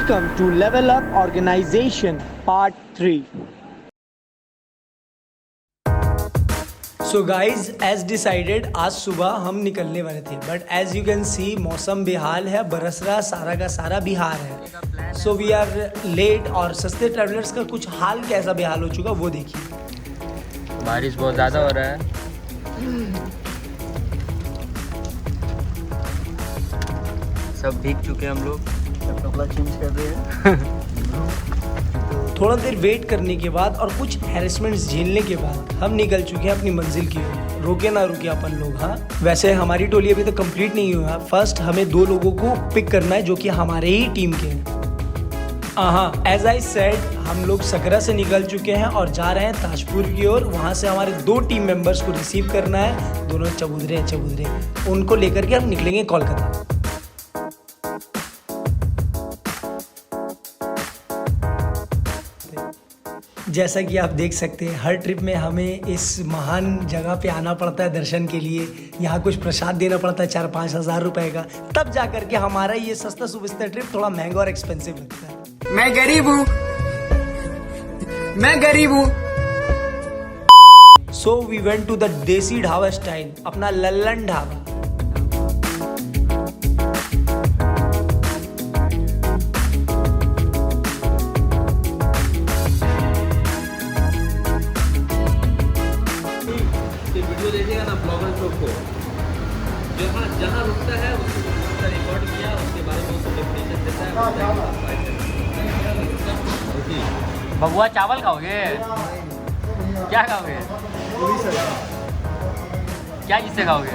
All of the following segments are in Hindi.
Welcome to Level Up Organization Part 3. So guys as decided आज सुबह हम निकलने वाले थे, but as you can see मौसम बेहाल है, बरस रहा सारा का सारा बिहार है। सो वी आर लेट और सस्ते ट्रैवलर्स का कुछ हाल कैसा बेहाल हो चुका वो देखिए। बारिश बहुत ज़्यादा हो रहा है। सब भीग चुके हैं हम लोग, कपड़ा चेंज कर रहे हैं। थोड़ा देर वेट करने के बाद और कुछ हैरेसमेंट्स झेलने के बाद हम निकल चुके हैं अपनी मंजिल की ओर। रुके ना रुके अपन लोग। हाँ, वैसे हमारी टोली अभी तक कंप्लीट नहीं हुआ। फर्स्ट हमें 2 लोगों को पिक करना है जो कि हमारे ही टीम के हैं। हाँ, एज आई सेड हम लोग सकरा से निकल चुके हैं और जा रहे हैं ताजपुर की ओर। वहाँ से हमारे 2 टीम मेंबर्स को रिसीव करना है। दोनों चबूदरे उनको लेकर के हम निकलेंगे कोलकाता। जैसा कि आप देख सकते हैं हर ट्रिप में हमें इस महान जगह पे आना पड़ता है दर्शन के लिए। यहाँ कुछ प्रसाद देना पड़ता है 4-5 हज़ार रुपए का, तब जा करके हमारा ये सस्ता सुविस्ता ट्रिप थोड़ा महंगा और एक्सपेंसिव लगता है। मैं गरीब हूँ। So we went to the desi dhaba style, अपना लल्लन ढाबा। वीडियो देखिएगा ना ब्लॉगर लोग को, जहाँ रुकता है उसका रिकॉर्ड किया, उसके बारे में उसको डेफिनेशन देता है। बबुआ चावल खाओगे? क्या खाओगे? क्या चीज़ से खाओगे?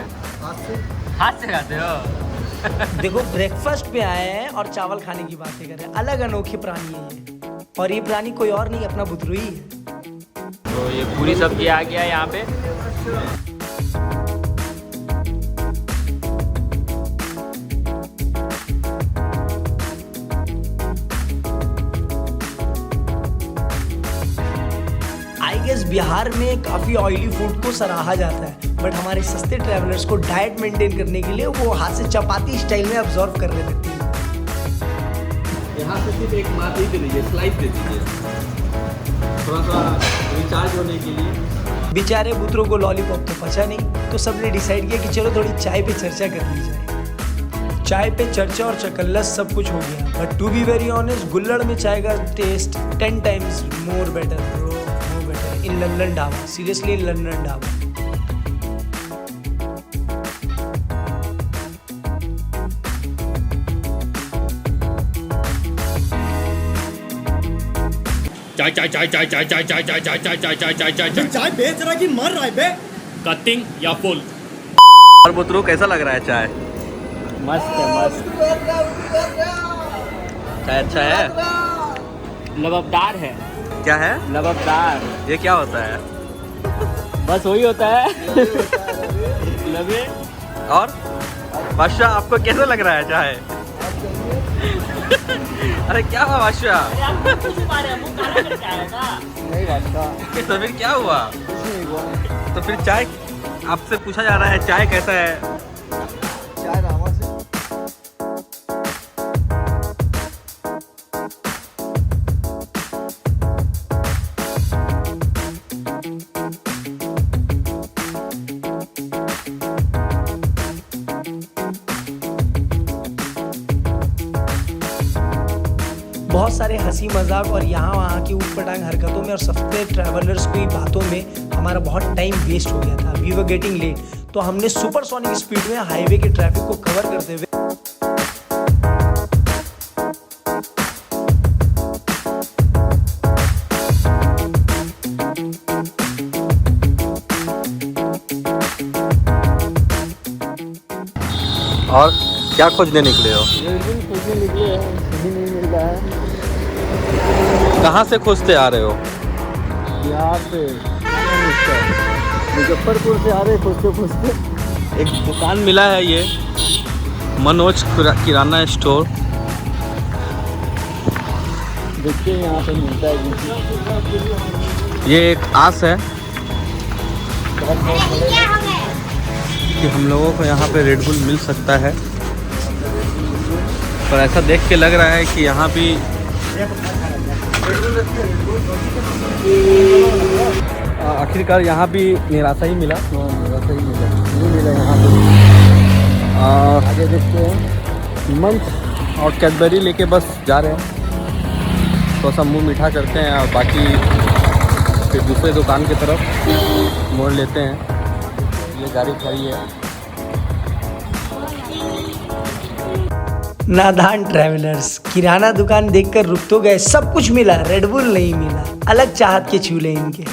हाथ से खाते हो? देखो ब्रेकफास्ट पे आए हैं और चावल खाने की बातें कर रहे हैं। अलग अनोखी प्राणी है ये, और ये प्राणी कोई और नहीं अपना बुतरू ही है। तो ये पूरी सब्जी आ गया यहाँ पे। आई गेस बिहार में काफ़ी ऑयली फूड को सराहा जाता है, बट हमारे सस्ते ट्रैवलर्स को डाइट मेंटेन करने के लिए वो हाथ से चपाती स्टाइल में ऑब्जर्व करने लगती है। यहाँ से सिर्फ एक मात ही दे दीजिए, स्लाइस दे दीजिए, थोड़ा सा रिचार्ज होने के लिए। बेचारे बुतरों को लॉलीपॉप तो पचा नहीं, तो सबने डिसाइड किया कि चलो थोड़ी चाय पे चर्चा कर ली जाए। चाय पे चर्चा और चकल्लस सब कुछ हो गया, but to be very honest गुल्लड़ में चाय का taste 10 times more better bro, more better in Lallan Dhaba. Seriously in Lallan Dhaba. चाय बेच रहा कि मर रहा है बे? कटिंग या फुल। और बुतरू कैसा लग रहा है चाय? मस्त है, मस्त। चाय अच्छा है? लबबदार है। क्या है? लबबदार। ये क्या होता है? बस वही होता है। लबे। और बादशाह आपको कैसा लग रहा है चाय? अरे क्या हुआ बादशाह? नहीं बादशाह। तो फिर क्या हुआ? तो फिर चाय आपसे पूछा जा रहा है चाय कैसा है? चाय रामा से। बहुत सारे हंसी मजाक और यहाँ वहाँ की ऊटपटांग हरकतों में और सस्ते ट्रैवलर्स की बातों में हमारा बहुत टाइम वेस्ट हो गया था। वी वर गेटिंग लेट, तो हमने सुपरसोनिक स्पीड में हाईवे के ट्रैफिक को कवर करते हुए और क्या खोजने निकले हो? कहाँ से खोजते आ रहे हो? यहाँ से मुजफ्फरपुर से आ रहे खोजते। एक दुकान मिला है ये मनोज किराना स्टोर। देखिए यहाँ पे मिलता है। ये एक आस है कि हम लोगों को यहाँ पे रेड बुल मिल सकता है, पर ऐसा देख के लग रहा है कि यहाँ भी आखिरकार यहाँ भी निराशा ही मिला। निराशा ही मिला, नहीं मिला यहाँ पे। आगे देखते हैं। मंच और कैडबरी लेके बस जा रहे हैं, तो सब मुँह मीठा करते हैं और बाकी फिर दूसरे दुकान की तरफ मोड़ लेते हैं। ये गाड़ी खड़ी है। नादान ट्रैवलर्स, किराना दुकान देखकर रुक तो गए, सब कुछ मिला, रेडबुल नहीं मिला। अलग चाहत के चूल्हे इनके।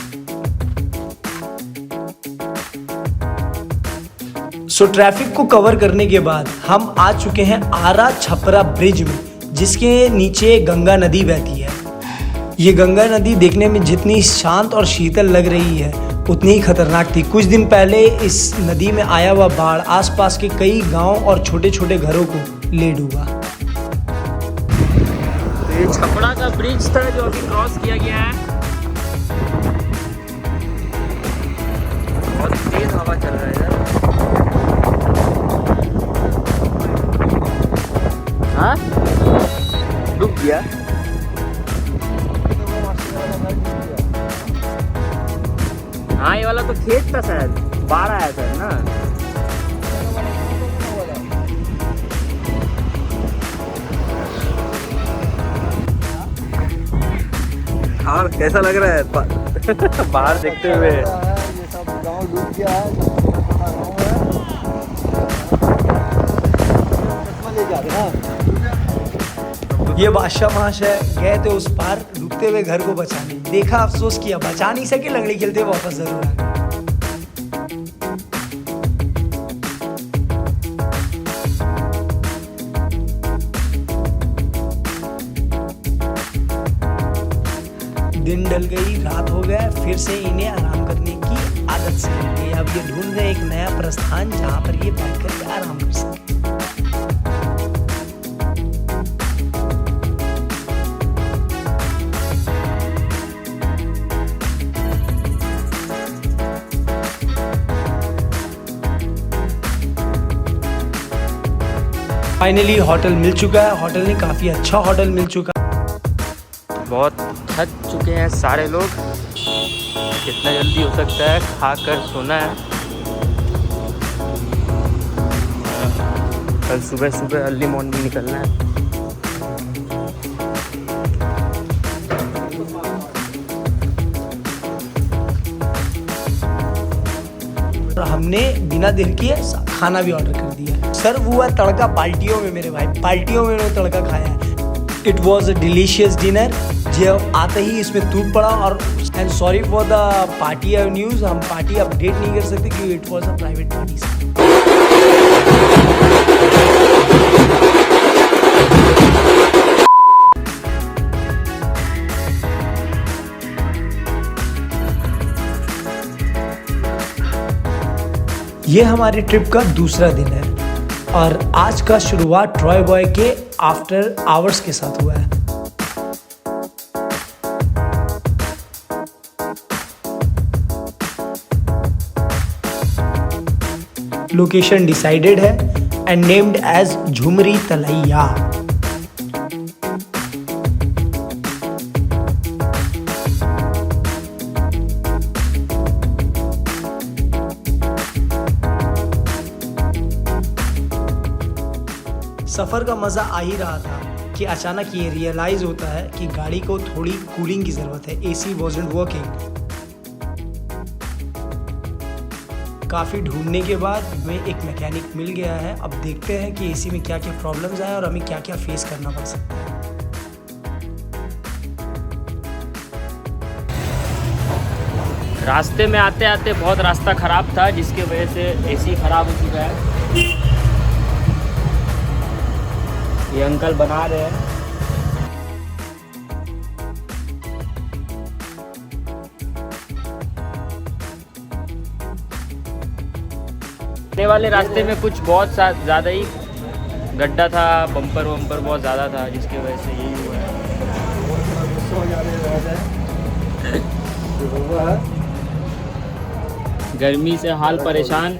सो ट्रैफिक को कवर करने के बाद हम आ चुके हैं आरा छपरा ब्रिज में, जिसके नीचे गंगा नदी बहती है। ये गंगा नदी देखने में जितनी शांत और शीतल लग रही है उतनी ही खतरनाक थी। कुछ दिन पहले इस नदी में आया हुआ बाढ़ आसपास के कई गांव और छोटे छोटे घरों को ले डूबा। तो ये छपरा का ब्रिज था जो अभी क्रॉस किया गया है। बहुत तेज हवा चल रहा है इधर। हाँ, डूब गया। हाँ, ये वाला तो खेत था शायद, बाढ़ आया था ना। और कैसा लग रहा है बाहर देखते हुए? ये सब गांव डूब गया है, ले जा रहे हैं। ये बादशाह महाशय गए थे उस पार डूबते हुए घर को बचाने, देखा अफसोस किया, बचा नहीं सके, लंगड़ी खेलते वापस जरूर आ गए। दिन डल गई, रात हो गया, फिर से इन्हें आराम करने की आदत सी लग गई। अब ये ढूंढ रहे एक नया प्रस्थान जहाँ पर ये बैठ कर आराम कर सके। फाइनली होटल मिल चुका है। होटल ने काफी अच्छा होटल मिल चुका है। बहुत थक चुके हैं सारे लोग, जितना जल्दी हो सकता है खा कर सोना है। कल सुबह सुबह अर्ली मॉर्निंग निकलना है। हमने बिना देर किए खाना भी ऑर्डर कर दिया। सर्व हुआ तड़का पार्टियों में, मेरे भाई पार्टियों में उन्होंने तड़का खाया है। It was a delicious dinner. जब आते ही इसमें टूट पड़ा। और and sorry for the party news, हम पार्टी अपडेट नहीं कर सकते क्योंकि it was a private party. ये हमारे ट्रिप का दूसरा दिन है और आज का शुरुआत ट्रॉय बॉय के आफ्टर आवर्स के साथ हुआ है। लोकेशन डिसाइडेड है एंड नेम्ड एज झुमरी तलैया। सफ़र का मज़ा आ ही रहा था कि अचानक ये रियलाइज़ होता है कि गाड़ी को थोड़ी कूलिंग की ज़रूरत है। AC wasn't working. काफ़ी ढूंढने के बाद हमें एक मैकेनिक मिल गया है। अब देखते हैं कि एसी में क्या क्या प्रॉब्लम्स आए और हमें क्या क्या फेस करना पड़ सकता है। रास्ते में आते आते बहुत रास्ता ख़राब था जिसके वजह से एसी ख़राब हो चुका है। ये अंकल बना रहे हैं। आने वाले रास्ते में कुछ बहुत ज़्यादा ही गड्ढा था, बम्पर वम्पर बहुत ज़्यादा था जिसकी वजह से यही हुआ है। गर्मी से हाल परेशान।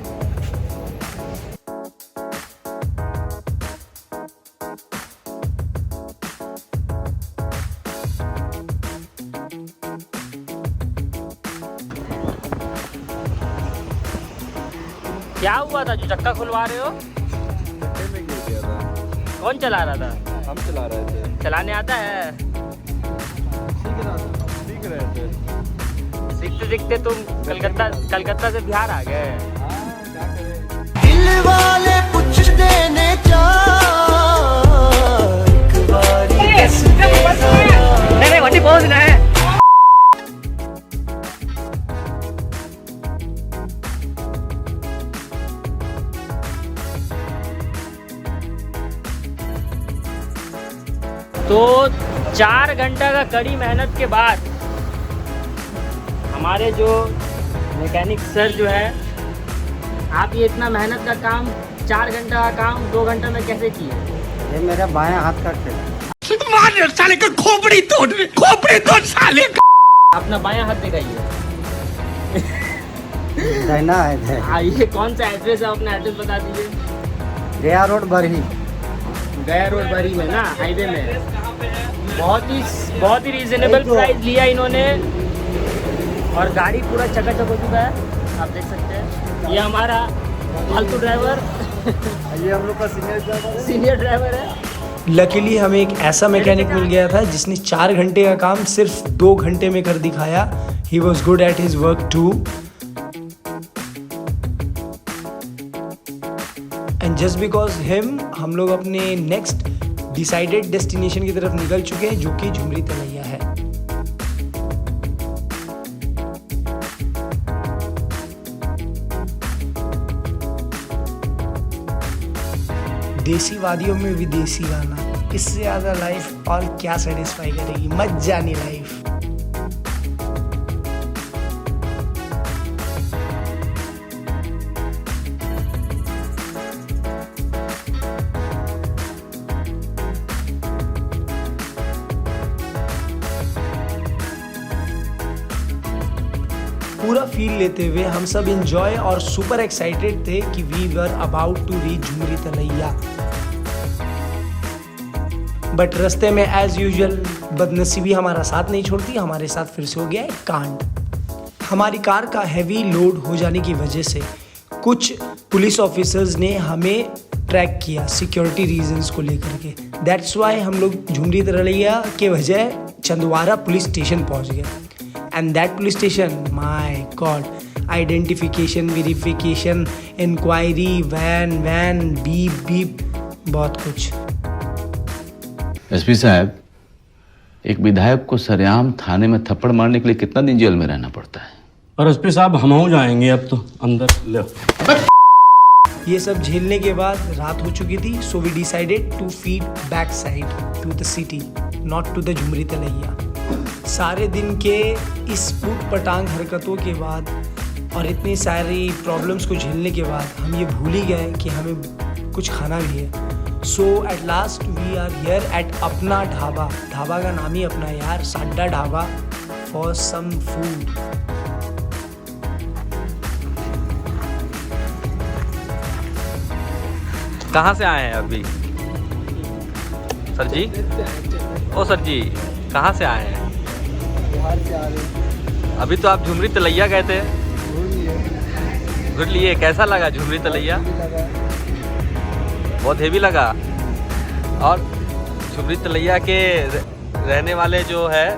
क्या हुआ था जो चक्का खुलवा रहे हो? गड्ढे में गिर गया था। कौन चला रहा था? हम चला रहे थे। चलाने आता है? सीख रहे थे। सीखते सीखते तुम कलकत्ता से बिहार आ गए। क्या करें। दिल वाले पूछ देने नहीं वही पहुंच रहे हैं। तो 4 घंटा का कड़ी मेहनत के बाद हमारे जो मैकेनिक सर जो है, आप ये इतना मेहनत का काम 4 घंटा का काम 2 घंटा में कैसे किए? ये मेरा बायां हाथ का खेल है। साले का खोपड़ी तोड़ साले का। अपना बायां हाथ दिखाइए। दहना है दहना। आइए, कौन सा एड्रेस है? अपना एड्रेस बता दीजिए। गया रोड बरही। गया रोड बरी में ना, हाईवे में। बहुत ही रीजनेबल प्राइस लिया इन्होंने और गाड़ी पूरा चकाचक हो चुका है, आप देख सकते हैं। ये हमारा फालतू ड्राइवर ये हम लोग का सीनियर ड्राइवर है। लकीली हमें एक ऐसा मैकेनिक मिल गया था जिसने 4 घंटे का काम सिर्फ 2 घंटे में कर दिखाया। He was good at his work too. And just because him हम लोग अपने नेक्स्ट डिसाइडेड डेस्टिनेशन की तरफ निकल चुके हैं, जो कि झुमरी तलैया है। देसी वादियों में विदेशी गाना, इससे ज़्यादा लाइफ और क्या सेटिस्फाई करेगी। मत जानी लाइफ। पूरा फील लेते हुए हम सब इंजॉय और सुपर एक्साइटेड थे कि we were about to reach Jhumri Telaiya. But रास्ते में एज यूजुअल बदनसीबी हमारा साथ नहीं छोड़ती। हमारे साथ फिर से हो गया एक कांड। हमारी कार का हैवी लोड हो जाने की वजह से कुछ पुलिस ऑफिसर्स ने हमें ट्रैक किया सिक्योरिटी रीजंस को लेकर के। दैट्स वाई हम लोग झुमरी तलैया के वजह चंदवारा पुलिस स्टेशन पहुंच गए। And that police station, my God, identification, verification, inquiry, van, beep, बहुत कुछ। एसपी साहब, एक विधायक को सरेआम थाने में थप्पड़ मारने के लिए कितना दिन जेल में रहना पड़ता है? और एसपी साहब हम हो जाएंगे अब तो अंदर ले। ये सब झेलने के बाद रात हो चुकी थी, so we decided to feed back side to the city, not to the Jhumri तलैया। सारे दिन के इस ऊट पटांग हरकतों के बाद और इतनी सारी प्रॉब्लम्स को झेलने के बाद हम ये भूल ही गए कि हमें कुछ खाना भी है। So at last we are here at Apna Dhaba. Dhaba का नाम ही अपना यार, Sadda Dhaba, for some food. कहाँ से आए हैं अभी? सर जी, ओ सर जी, कहाँ से आए हैं? बिहार से आ रहे। अभी तो आप झुमरी तलैया गए थे। घूर लिए, कैसा लगा झुमरी तलैया? बहुत हेवी लगा। और झुमरी तलैया के रहने वाले जो है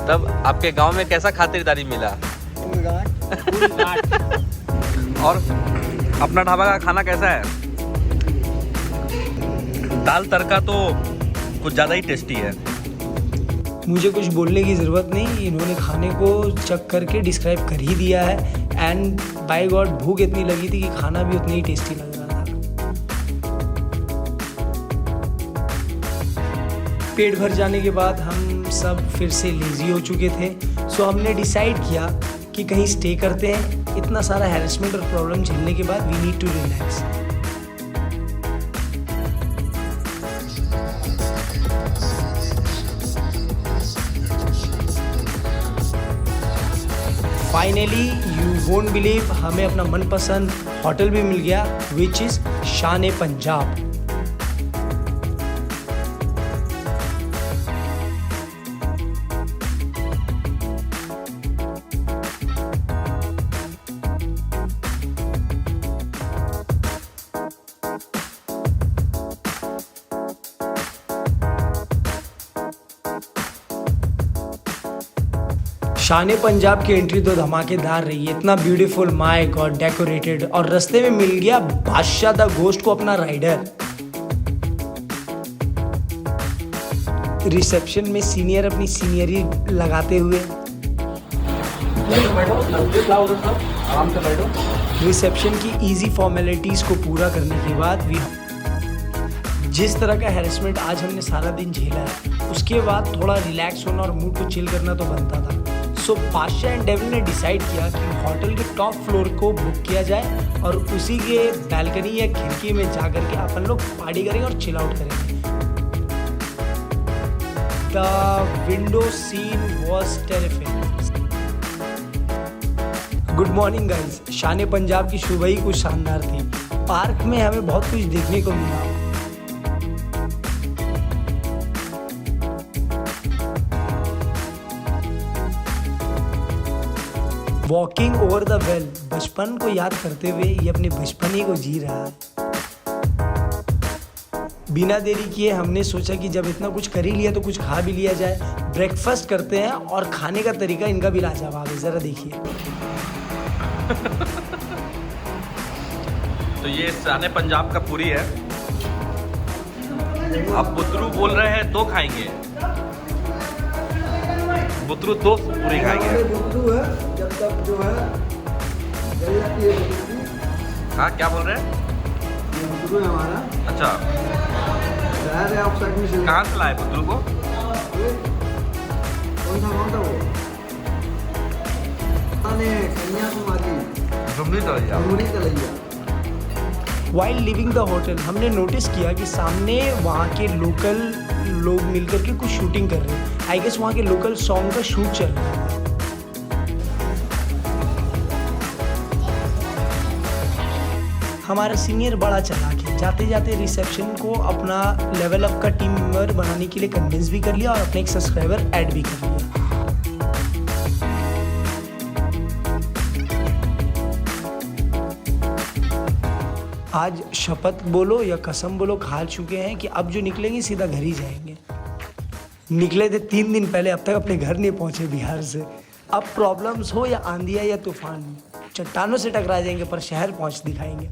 तब आपके गांव में कैसा खातिरदारी मिला? और अपना ढाबा का खाना कैसा है? दाल तड़का तो कुछ ज़्यादा ही टेस्टी है। मुझे कुछ बोलने की ज़रूरत नहीं, इन्होंने खाने को चख करके डिस्क्राइब कर ही दिया है। एंड बाय गॉड भूख इतनी लगी थी कि खाना भी उतनी ही टेस्टी लग रहा था। पेट भर जाने के बाद हम सब फिर से लेजी हो चुके थे। सो हमने डिसाइड किया कि कहीं स्टे करते हैं। इतना सारा हैरेसमेंट और प्रॉब्लम झेलने के बाद we need to relax. Finally you won't believe, हमें अपना मनपसंद होटल भी मिल गया, विच इज़ शान पंजाब। शान पंजाब की एंट्री तो धमाकेदार रही है, इतना ब्यूटीफुल, माय गॉड, डेकोरेटेड। और रास्ते में मिल गया बादशाह द घोस्ट को अपना राइडर। रिसेप्शन में सीनियर अपनी सीनियरी लगाते हुए रिसेप्शन की इजी फॉर्मेलिटीज को पूरा करने के बाद भी जिस तरह का हैरेसमेंट आज हमने सारा दिन झेला है, उसके बाद थोड़ा रिलैक्स होना और मूड को चिल करना तो बनता था। सो बादशाह एंड डेविल ने डिसाइड किया कि होटल के टॉप फ्लोर को बुक किया जाए और उसी के बैल्कनी या खिड़की में जा करके अपन लोग पार्टी करेंगे और चिल आउट करेंगे। The window scene was terrific. Good morning guys. शान पंजाब की सुबह ही कुछ शानदार थी। पार्क में हमें बहुत कुछ देखने को मिला। वॉकिंग ओवर द वेल, बचपन को याद करते हुए ये अपने बचपन ही को जी रहा है। बिना देरी किए हमने सोचा कि जब इतना कुछ कर ही लिया तो कुछ खा भी लिया जाए। ब्रेकफास्ट करते हैं और खाने का तरीका इनका भी लाजवाब है, जरा देखिए। तो ये शान पंजाब का पूरी है। अब बुतरू बोल रहे हैं 2 खाएंगे, बुतरू 2 पूरी खाएंगे। बुतरू है जब तक जो है जल जाती है बुतरू। हाँ, क्या बोल रहे हैं? ये बुतरू है हमारा। अच्छा, शहर है ऑफ साइड में से। कहाँ से लाए बुतरू को? कौन था वो? कन्याकुमारी झुमरी तलैया। वाइल लिविंग द होटल हमने नोटिस किया कि सामने वहाँ के लोकल लोग मिलकर के कुछ शूटिंग कर रहे हैं। आई गेस वहाँ के लोकल सॉन्ग का शूट चल रहा है। हमारा सीनियर बड़ा चालाक है, जाते जाते रिसेप्शन को अपना लेवल अप का टीम मेंबर बनाने के लिए कन्विंस भी कर लिया और अपने एक सब्सक्राइबर ऐड भी कर लिया। आज शपथ बोलो या कसम बोलो खा चुके हैं कि अब जो निकलेंगे सीधा घर ही जाएंगे। निकले थे 3 दिन पहले, अब तक अपने घर नहीं पहुंचे बिहार से। अब प्रॉब्लम्स हो या आंधिया या तूफान, चट्टानों से टकरा जाएंगे पर शहर पहुंच दिखाएंगे।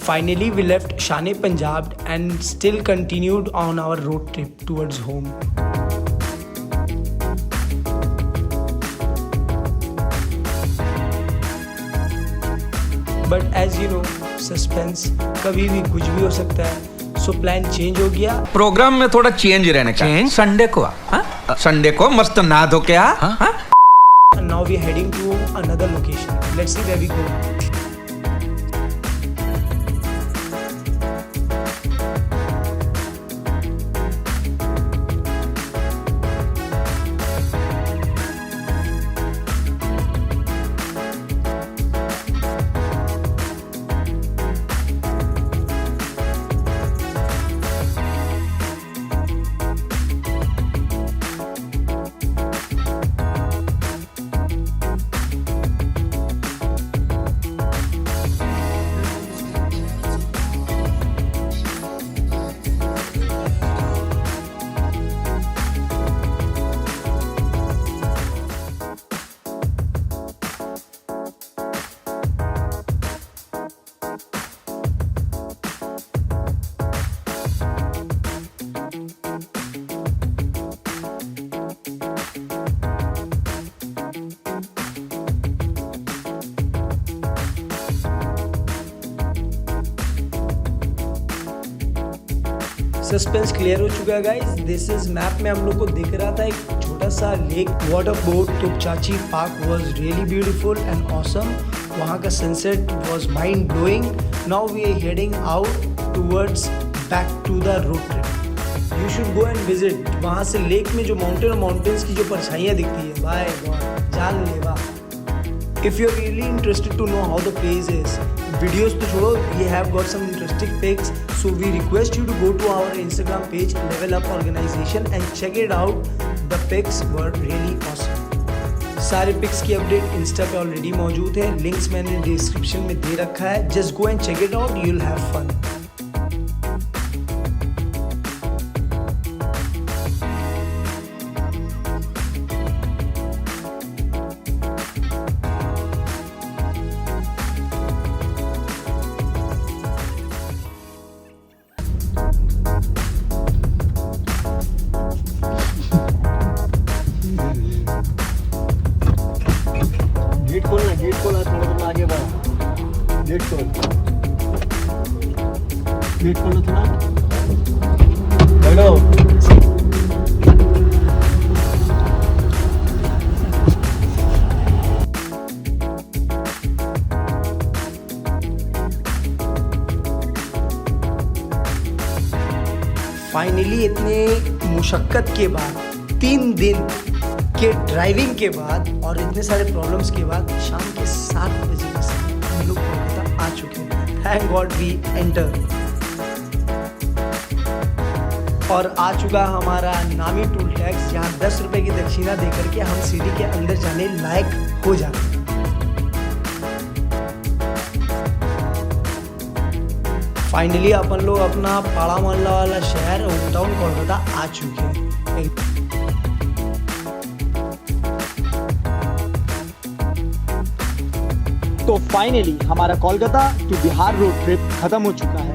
Finally, we left Shaन Punjab and still continued on our road trip towards home. But as you know, suspense कभी भी कुछ भी हो सकता है। So plan change हो गया। प्रोग्राम में थोड़ा चेंज रहने का। संडे को संडे को मस्त नहा धो के And now we are heading to another location. Let's see where we go. Suspense clear हो चुका है गाइस। दिस इज मैप में हम लोग को दिख रहा था एक छोटा सा लेक, वाटर बोट, तुपचाची park was really beautiful and awesome. वहाँ का sunset was mind blowing. Now we are heading out towards back to the road trip. You should go and visit. वहाँ से लेक में जो माउंटेन और माउंटेन्स की जो परछाइयाँ दिखती है, बाय गॉड जान लेवा। If you're really interested to know how the place is, videos to show, we have got some interesting pics. So we request you to go to our Instagram page, Level Up Organization, and check it out. The pics were really awesome. सारे पिक्स की अपडेट इंस्टा पे ऑलरेडी मौजूद है, लिंक्स मैंने डिस्क्रिप्शन में दे रखा है। Just go and check it out, you'll have fun. Finally इतने मुशक्कत के बाद 3 दिन के ड्राइविंग के बाद और इतने सारे प्रॉब्लम्स के बाद शाम के 7 बजे से हम लोग कोलकाता आ चुके हैं। Thank god we enter. और आ चुका हमारा नामी टोल टैक्स, जहाँ 10 रुपए की दक्षिणा देकर के हम सिटी के अंदर जाने लायक हो जाते हैं। फाइनली अपन लोग अपना पाड़ा मोहल्ला वाला शहर होम टाउन कोलकाता आ चुके हैं। तो फाइनली हमारा Kolkata to Bihar road trip खत्म हो चुका है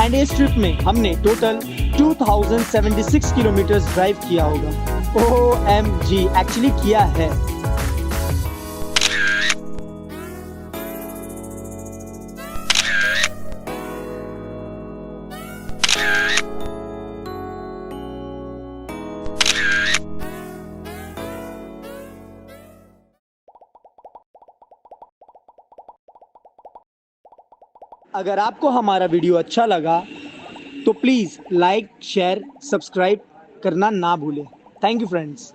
एंड इस ट्रिप में हमने टोटल 2076 किलोमीटर ड्राइव किया होगा। OMG एक्चुअली किया है। अगर आपको हमारा वीडियो अच्छा लगा तो प्लीज़ लाइक शेयर सब्सक्राइब करना ना भूलें। Thank you friends.